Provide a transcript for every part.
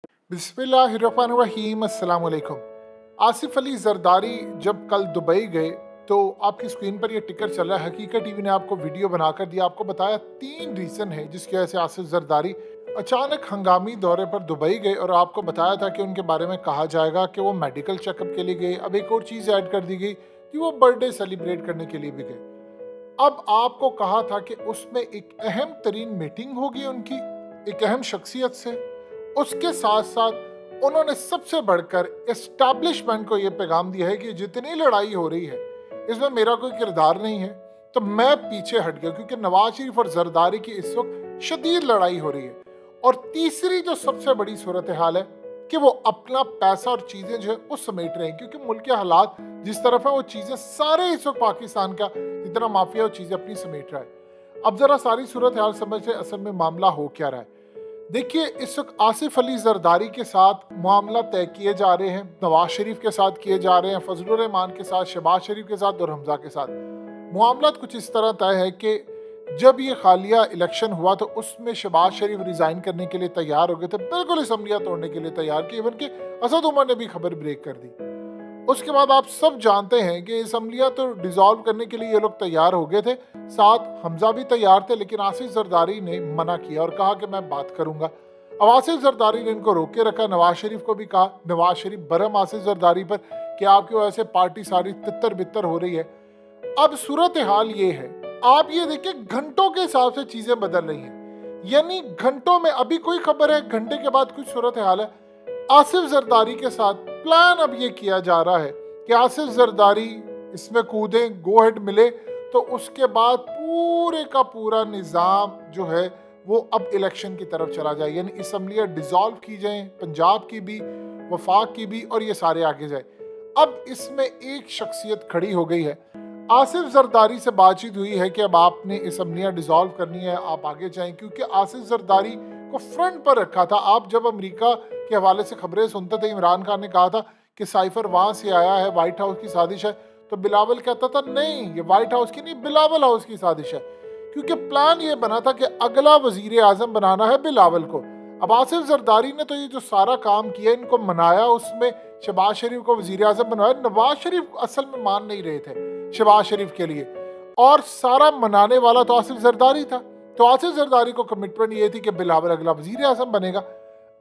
बिस्मिल्लाहिर्रहमानिर्रहीम अस्सलाम वालेकुम। आसिफ अली जरदारी जब कल दुबई गए तो आपकी स्क्रीन पर ये टिकर चल रहा है। हकीकत टीवी ने आपको वीडियो बनाकर दिया, आपको बताया 3 रीज़न है जिसकी वजह से आसिफ जरदारी अचानक हंगामी दौरे पर दुबई गए, और आपको बताया था कि उनके बारे में कहा जाएगा कि वो मेडिकल चेकअप के लिए गए। अब एक और चीज़ ऐड कर दी गई कि वो बर्थडे सेलिब्रेट करने के लिए भी गए। अब आपको कहा था कि उसमें एक अहम तरीन मीटिंग होगी उनकी एक अहम शख्सियत से। उसके साथ साथ उन्होंने सबसे बढ़कर एस्टैब्लिशमेंट को यह पैगाम दिया है कि जितनी लड़ाई हो रही है इसमें मेरा कोई किरदार नहीं है, तो मैं पीछे हट गया, क्योंकि नवाज शरीफ और जरदारी की इस वक्त शदीद लड़ाई हो रही है। और तीसरी जो सबसे बड़ी सूरत हाल है कि वो अपना पैसा और चीजें जो है वो समेट रहे हैं, क्योंकि मुल्क के हालात जिस तरफ है वो चीजें सारे इस वक्त पाकिस्तान का जितना माफिया वो चीजें अपनी समेट रहा है। अब जरा सारी सूरत हाल समझ रहे असल में मामला हो क्या रहा है। देखिए, इस वक्त आसिफ अली जरदारी के साथ मामला तय किए जा रहे हैं, नवाज शरीफ के साथ किए जा रहे हैं, फजलुर रहमान के साथ, शहबाज शरीफ के साथ और हमजा के साथ। मामला कुछ इस तरह तय है कि जब ये खालिया इलेक्शन हुआ तो उसमें शहबाज शरीफ रिजाइन करने के लिए तैयार हो गए थे, बिल्कुल असम्बलियाँ तोड़ने के लिए तैयार की। इवन के असद उमर ने भी खबर ब्रेक कर दी। उसके बाद आप सब जानते हैं कि असम्बलियाँ तो डिसॉल्व करने के लिए ये लोग तैयार हो गए थे, साथ हमजा भी तैयार थे, लेकिन आसिफ जरदारी ने मना किया और कहा कि मैं बात करूंगा। अब आसिफ जरदारी ने इनको रोक के रखा। नवाज शरीफ को भी कहा, नवाज शरीफ बरम आसिफ जरदारी पर कि आपकी वजह से पार्टी सारी तितर बितर हो रही है। अब सूरत हाल ये है, आप ये देखिए घंटों के हिसाब से चीजें बदल रही हैं, यानी घंटों में अभी कोई खबर है, घंटे के बाद कुछ सूरत हाल है। आसिफ जरदारी के साथ प्लान अब ये किया जा रहा है कि आसिफ जरदारी इसमें कूदें, गो हेड मिले तो उसके बाद पूरे का पूरा निज़ाम जो है वो अब इलेक्शन की तरफ चला जाए, यानी असम्बलियाँ डिसॉल्व की जाएं, पंजाब की भी, वफाक की भी, और ये सारे आगे जाए। अब इसमें एक शख्सियत खड़ी हो गई है। आसिफ जरदारी से बातचीत हुई है कि अब आपने असम्बलियाँ डिसॉल्व करनी है, आप आगे जाएं, क्योंकि आसिफ जरदारी को फ्रंट पर रखा था। आप जब अमेरिका के हवाले से खबरें सुनते थे, इमरान खान ने कहा था कि साइफर वहां से आया है, व्हाइट हाउस की साजिश है, तो बिलावल कहता था नहीं ये व्हाइट हाउस की नहीं, बिलावल हाउस की साजिश है, क्योंकि प्लान ये बना था कि अगला वजीर आजम बनाना है बिलावल को। अब आसिफ जरदारी ने तो ये जो सारा काम किया, इनको मनाया, उसमें शहबाज शरीफ को वजीर आजम बनवाया। नवाज शरीफ असल में मान नहीं रहे थे शहबाज शरीफ के लिए, और सारा मनाने वाला तो आसिफ जरदारी था। तो आसिफ जरदारी को कमिटमेंट ये थी कि बिलावल अगला वजीर आजम बनेगा।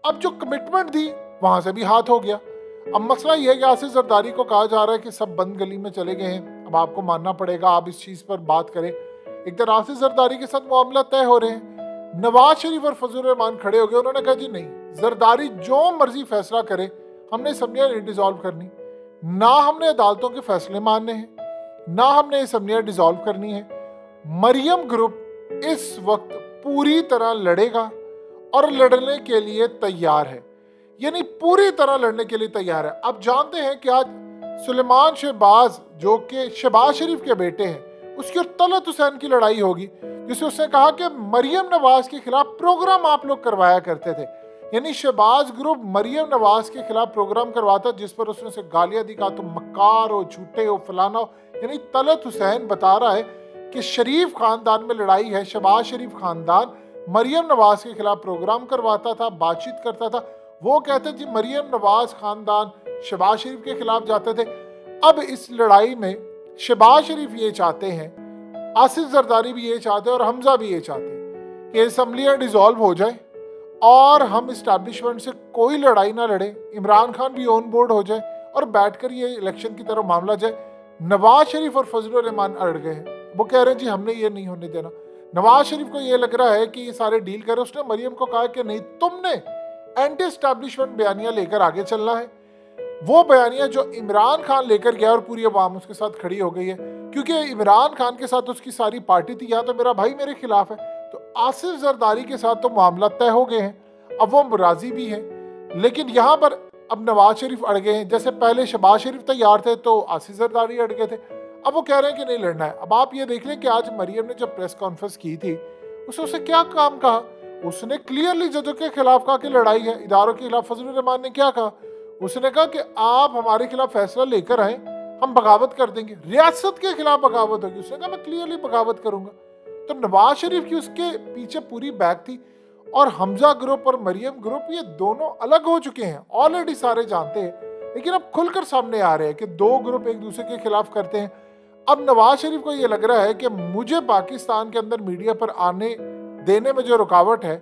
अब जो कमिटमेंट थी वहां से भी हाथ हो गया। अब मसला यह है कि आसिफ जरदारी को कहा जा रहा है कि सब बंद गली में चले गए हैं। अब आपको मानना पड़ेगा, आप इस चीज पर बात करें। एक तरह आसिफ जरदारी के साथ मामला तय हो रहे हैं, नवाज शरीफ और फजलुर रहमान खड़े हो गए। उन्होंने कहा जी नहीं, जरदारी जो मर्जी फैसला करे, हमने असम्बलियाँ नहीं डिसॉल्व करनी, ना हमने अदालतों के फैसले मानने हैं, ना हमने असम्बलियाँ डिसॉल्व करनी है। मरियम ग्रुप इस वक्त पूरी तरह लड़ेगा और लड़ने के लिए तैयार है, यानी पूरी तरह लड़ने के लिए तैयार है। अब जानते हैं कि आज सुलेमान शहबाज जो कि शहबाज शरीफ के बेटे हैं, उसकी और तलत हुसैन की लड़ाई होगी, जिसमें उसने कहा कि मरियम नवाज के खिलाफ प्रोग्राम आप लोग करवाया करते थे, यानी शहबाज ग्रुप मरियम नवाज के खिलाफ प्रोग्राम करवाता, जिस पर उसने उसे गालियां दी, कहा तुम मक्कार हो, झूठे हो, फलाना हो। यानी तलत हुसैन बता रहा है कि शरीफ खानदान में लड़ाई है, शहबाज शरीफ खानदान मरियम नवाज के खिलाफ प्रोग्राम करवाता था, बातचीत करता था। वो कहते जी मरियम नवाज खानदान शहबाज शरीफ के खिलाफ जाते थे। अब इस लड़ाई में शहबाज शरीफ ये चाहते हैं, आसिफ जरदारी भी ये चाहते हैं और हमजा भी ये चाहते हैं कि असम्बलियाँ डिसॉल्व हो जाए और हम इस्टेब्लिशमेंट से कोई लड़ाई ना लड़े, इमरान खान भी ऑन बोर्ड हो जाए और बैठकर ये इलेक्शन की तरफ मामला जाए। नवाज शरीफ और फजलुर रहमान अड़ गए हैं, वो कह रहे हैं जी हमने ये नहीं होने देना। नवाज शरीफ को ये लग रहा है कि ये सारे डील करे। उसने मरियम को कहा कि नहीं, तुमने एंटी एस्टैब्लिशमेंट बयानियां लेकर आगे चलना है, वो बयानियां जो इमरान खान लेकर गया और पूरी अवाम उसके साथ खड़ी हो गई है, क्योंकि इमरान खान के साथ उसकी सारी पार्टी थी, यहाँ तो मेरा भाई मेरे खिलाफ है। तो आसिफ जरदारी के साथ तो मामला तय हो गए हैं, अब वो राजी भी हैं, लेकिन यहाँ पर अब नवाज शरीफ अड़ गए हैं। जैसे पहले शहबाज शरीफ तैयार थे तो आसिफ जरदारी अड़ गए थे, अब वो कह रहे हैं कि नहीं लड़ना है। अब आप ये देख लें कि आज मरियम ने जब प्रेस कॉन्फ्रेंस की थी, उसने क्या काम कहा, उसने क्लियरली जजों के खिलाफ कहा कि लड़ाई है, इदारों के खिलाफ। फजलुर रहमान ने क्या कहा, उसने कहा कि आप हमारे खिलाफ फैसला लेकर आए, हम बगावत कर देंगे, रियासत के खिलाफ बगावत होगी। उसने कहा मैं क्लियरली बगावत करूंगा। तो नवाज शरीफ की उसके पीछे पूरी बैक थी। और हमजा ग्रुप और मरियम ग्रुप ये दोनों अलग हो चुके हैं, ऑलरेडी सारे जानते हैं, लेकिन अब खुलकर सामने आ रहे हैं कि दो ग्रुप एक दूसरे के खिलाफ करते हैं। अब नवाज शरीफ को ये लग रहा है कि मुझे पाकिस्तान के अंदर मीडिया पर आने देने में जो रुकावट है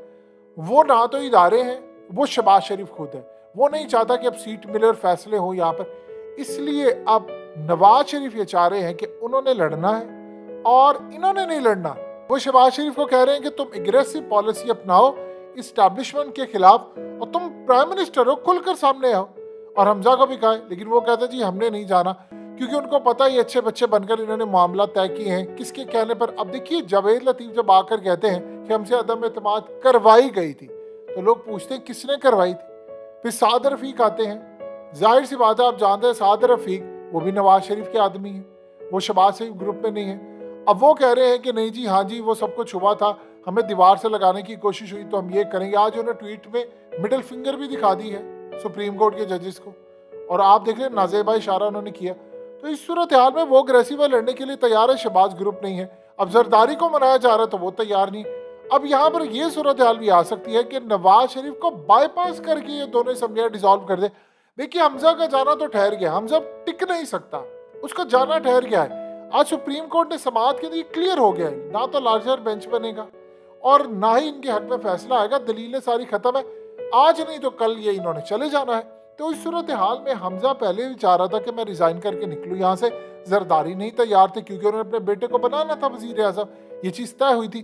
वो ना तो इदारे हैं, वो शहबाज शरीफ खुद है। वो नहीं चाहता कि अब सीट मिले और फैसले हो यहाँ पर, इसलिए अब नवाज शरीफ ये चाह रहे हैं कि उन्होंने लड़ना है और इन्होंने नहीं लड़ना। वो शहबाज शरीफ को कह रहे हैं कि तुम एग्रेसिव पॉलिसी अपनाओ इस्टेब्लिशमेंट के खिलाफ और तुम प्राइम मिनिस्टर हो, खुलकर सामने आओ। और हमजा को भी कहा है, लेकिन वो कहते जी हमने नहीं जाना, क्योंकि उनको पता है अच्छे बच्चे बनकर इन्होंने मामला तय किए हैं किसके कहने पर। अब देखिए जावेद लतीफ जब आकर कहते हैं कि हमसे अदम एतमाद करवाई गई थी, तो लोग पूछते हैं किसने करवाई थी। फिर साद रफीक आते हैं, जाहिर सी बात है आप जानते हैं साद रफीक वो भी नवाज शरीफ के आदमी है, वो शहबाज शरीफ ग्रुप में नहीं है। अब वो कह रहे हैं कि नहीं जी, हाँ जी वो सब कुछ हुआ था, हमें दीवार से लगाने की कोशिश हुई तो हम ये करेंगे। आज उन्होंने ट्वीट में मिडिल फिंगर भी दिखा दी है सुप्रीम कोर्ट के जजेस को, और आप देख लें नाजेबा इशारा उन्होंने किया। तो इस सूरत हाल में वो अग्रेसिव लड़ने के लिए तैयार है, शहबाज ग्रुप नहीं है। अब जरदारी को मनाया जा रहा है तो वो तैयार नहीं। अब यहाँ पर ये सूरत हाल भी आ सकती है कि नवाज शरीफ को बाईपास करके ये दोनों असम्बलियां डिसॉल्व कर दे। देखिए हमजा का जाना तो ठहर गया, हमजा टिक नहीं सकता, उसका जाना ठहर गया है। आज सुप्रीम कोर्ट ने समाअत के लिए क्लियर हो गया है, ना तो लार्जर बेंच बनेगा और ना ही इनके हक में फैसला आएगा, दलीलें सारी खत्म है। आज नहीं तो कल ये इन्होंने चले जाना है। तो इस सूरत हाल में हमजा पहले भी चाह रहा था कि मैं रिजाइन करके निकलूं यहाँ से, जरदारी नहीं तैयार थे क्योंकि उन्होंने अपने बेटे को बनाना था वजीर आजम, ये चीज़ तय हुई थी।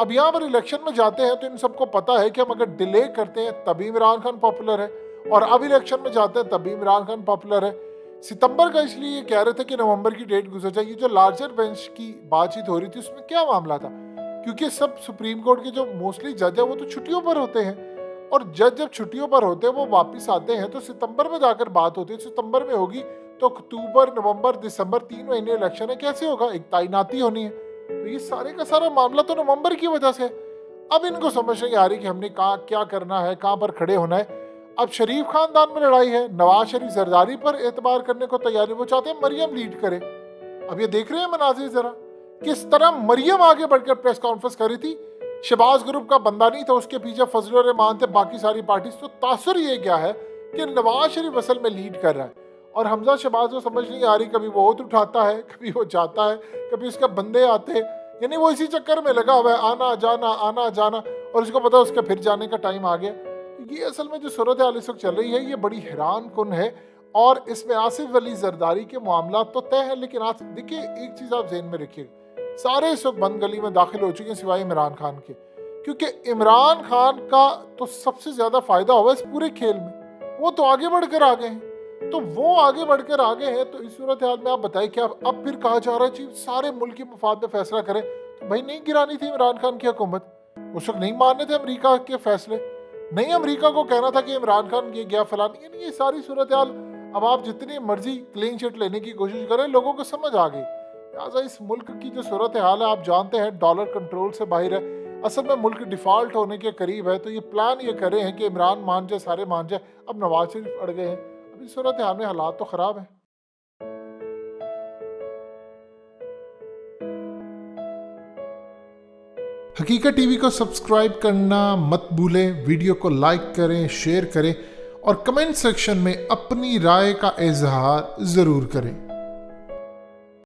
अब यहाँ पर इलेक्शन में जाते हैं तो इन सबको पता है कि हम अगर डिले करते हैं तभी इमरान खान पॉपुलर है, और अब इलेक्शन में जाते हैं तभी इमरान खान पॉपुलर है। सितंबर का इसलिए ये कह रहे थे कि नवंबर की डेट गुजर जाएगी। जो लार्जर बेंच की बातचीत हो रही थी उसमें क्या मामला था, क्योंकि सब सुप्रीम कोर्ट के जो मोस्टली जज है वो तो छुट्टियों पर होते हैं, और जज जब छुट्टियों पर होते हैं वो वापस आते हैं तो सितंबर में जाकर बात होती है। सितंबर में होगी तो अक्टूबर नवंबर दिसंबर 3 महीने इलेक्शन है, कैसे होगा, एक तैनाती होनी है। तो ये सारे का सारा मामला तो नवंबर की वजह से। अब इनको समझ नहीं आ रही कि हमने कहाँ क्या करना है, कहाँ पर खड़े होना है। अब शरीफ खानदान में लड़ाई है, नवाज शरीफ जरदारी पर एतबार करने को तैयार है, वो चाहते हैं मरियम लीड करे। अब ये देख रहे हैं मनाजिर जरा किस तरह मरियम आगे बढ़कर प्रेस कॉन्फ्रेंस कर रही थी। शहबाज ग्रुप का बंदा नहीं था, उसके पीछे फजल रहमान थे, बाकी सारी पार्टी। तो तासुर ये क्या है कि नवाज शरीफ असल में लीड कर रहा है, और हमजा शहबाज को समझ नहीं आ रही, कभी वो ओत उठाता है, कभी वो जाता है, कभी उसके बंदे आते हैं, यानी वो इसी चक्कर में लगा हुआ है, आना जाना, और उसको पता है उसके फिर जाने का टाइम आ गया। ये असल में जो सूरत हाल इस वक्त चल रही है ये बड़ी हैरान कुन है, और इसमें आसिफ अली जरदारी के मामला तो तय है। लेकिन आज देखिए एक चीज़ आप जहन में रखिएगा, सारे इस वक्त बंद गली में दाखिल हो चुके हैं सिवाय इमरान खान के, क्योंकि इमरान खान का तो सबसे ज़्यादा फायदा हुआ इस पूरे खेल में, वो तो आगे बढ़कर आ गए हैं। तो वो आगे बढ़कर आ गए हैं, तो इस सूरत हाल में आप बताइए कि अब फिर कहा जा रहा है चीज सारे मुल्क की मफाद में फैसला करें। तो भाई नहीं गिरानी थी इमरान खान की हुकूमत, उस वक्त नहीं मानने थे अमरीका के फैसले, नहीं अमरीका को कहना था कि इमरान खान ये गया फलानी, यानी ये सारी सूरत हाल। अब आप जितनी मर्जी क्लीन चिट लेने की कोशिश करें, लोगों को समझ आ गई। लिहाजा इस मुल्क की जो सूरत हाल है आप जानते हैं डॉलर कंट्रोल से बाहर है, असल में मुल्क डिफॉल्ट होने के करीब है। तो ये प्लान ये करे हैं कि इमरान मान जाए, सारे मान जाए। अब नवाज शरीफ अड़ गए हैं, अब इस सूरत हाल में हालात तो ख़राब हैं। हकीकत टीवी को सब्सक्राइब करना मत भूलें, वीडियो को लाइक करें, शेयर करें और कमेंट सेक्शन में अपनी राय का इजहार ज़रूर करें।